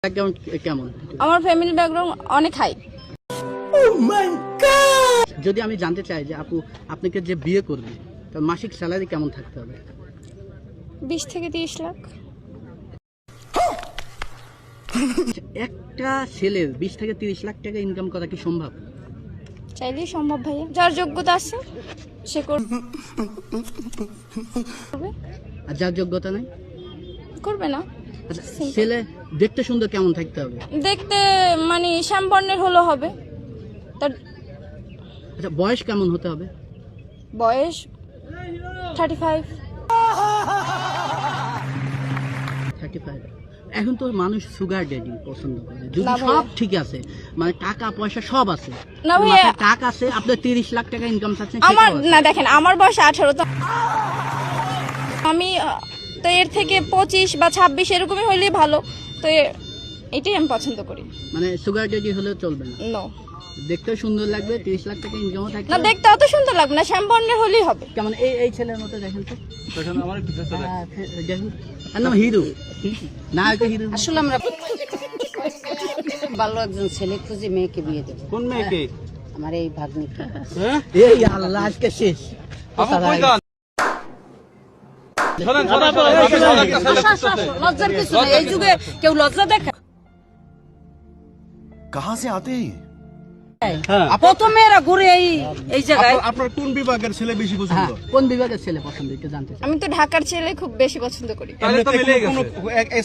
Background কেমন? আমার family background অনেক হাই। যদি আমি জানতে চাই যে আপু আপনাকে যে বিয়ে করবে তার মাসিক স্যালারি কেমন থাকতে হবে? 20 থেকে 30 লাখ। একটা ছেলের 20 থেকে 30 লাখ টাকা ইনকাম করা কি সম্ভব? চাইলেই সম্ভব ভাইয়া, যার যোগ্যতা আছে সে করবে। আর যার যোগ্যতা নেই করবে না। আচ্ছা, ছেলে দেখতে সুন্দর কেমন থাকতে হবে? দেখতে মানে শ্যামবর্ণের হলো হবে। তার আচ্ছা, বয়স কেমন হতে হবে? বয়স 35। 35। এখন তো মানুষ সুগার ডেডিং পছন্দ করে, যদি না ভাইয়া। সব ঠিক আছে, মানে টাকা পয়সা সব আছে, না ভাইয়া। মাথায় টাকা আছে, আপনার 30 লাখ টাকা ইনকাম চাচ্ছেন, আমার না দেখেন, আমার বয়স 18, তো আমি তো এর থেকে 25 বা 26 এরকমই হইলেই ভালো। তো এটাই আমি পছন্দ করি। মানে সুগার ডেডি হলেও চলবে না? নো, দেখতেও সুন্দর লাগবে, 30 লাখ টাকা ইনকামও থাকবে না দেখতে অত সুন্দর লাগবে না, শ্যামবর্ণের হলেই হবে। কেমন এই ছেলের মতো দেখেন তো, আমার একটু দেখেন, আর নাম হিরো না, এটা হিরো আসলে আমরা ভালো একজন ছেলে খুঁজে মেয়েকে বিয়ে দেবো। কোন মেয়েকে? আমার এই ভাগ্নিকে। এই আল্লাহ, আজকে শেষ। লজ্জার কিছু নেই, এই যুগে কেউ লজ্জা দেখে? कहाँ से आते हैं? প্রথমে এরা ঘুরে এই জায়গায়। আপনার কোন বিভাগের ছেলে বেশি পছন্দ? হ্যাঁ, কোন বিভাগের ছেলে পছন্দ একটু জানতে চাই। আমি তো ঢাকার ছেলে খুব বেশি পছন্দ করি।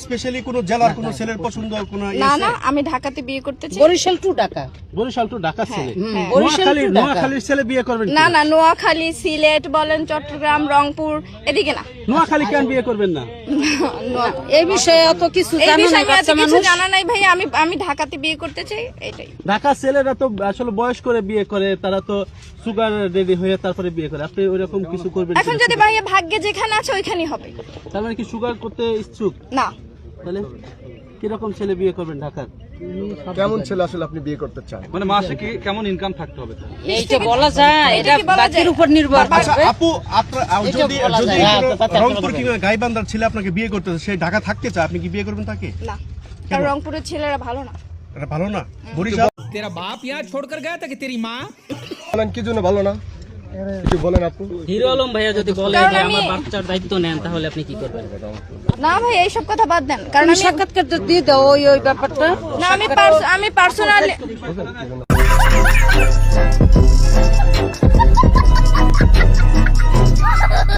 স্পেশালি কোন জেলার কোন ছেলের পছন্দ কোন? না না, আমি ঢাকাতে বিয়ে করতে চাই। বরিশাল টু ঢাকা। বরিশাল টু ঢাকা ছেলে। হ্যাঁ। বরিশাল টু ঢাকা। নোয়াখালীর ছেলে বিয়ে করবেন? না না, নোয়াখালী, সিলেট বলেন, চট্টগ্রাম, রংপুর, এদিকে না। নোয়াখালী কেন বিয়ে করবেন না? এই বিষয়ে অত কিছু এই জানা বিষয়ে নাই আমি এত বাচ্চা কিছু মানুষ। জানা নাই ভাই। আমি ঢাকাতে বিয়ে করতে চাই, এটাই। ঢাকার ছেলেরা তো আসলে বয়স করে বিয়ে করে, তারা তো সুগার রেডি হয়ে তারপরে বিয়ে করে। আপনি ওইরকম কিছু করবেন? এখন যদি ভাইয়া ভাগ্যে যেখানে আছে ওইখানেই হবে। তার মানে কি সুগার করতে ইচ্ছুক? না, তাহলে কিরকম ছেলে বিয়ে করবেন ঢাকার? কেমন ছেলে আসলে আপনি বিয়ে করতে চান? মানে মাসে কি কেমন ইনকাম থাকতে হবে? এইটা বলা যায়, এটা কি বলা বাকির যায়? উপর নির্ভর আচ্ছা করবে। আপু, আপনার যদি বলা যদি যায়। কোনো রংপুর কিংবা গাইবান্ধার ছেলে আপনাকে বিয়ে করতে চায়, সে ঢাকা থাকতে চায়, আপনি কি বিয়ে করবেন তাকে? না, কারণ রংপুরের ছেলেরা ভালো না। এটা ভালো না? বরিশাল तेरा बाप यहाँ छोड़कर गया था कि तेरी माँ? বলেন কি জন্য ভালো না, একটু বলেন আপু। হিরো আলম ভাইয়া যদি বলে কারণ যে আমি- আমার বাচ্চার দায়িত্ব নেন, তাহলে আপনি কি করবেন? না ভাই, এইসব কথা বাদ দেন। কারণ তুমি আমি সাক্ষাৎকার তো দিয়ে দাও ওই ব্যাপারটা। না, আমি পার্সোনালি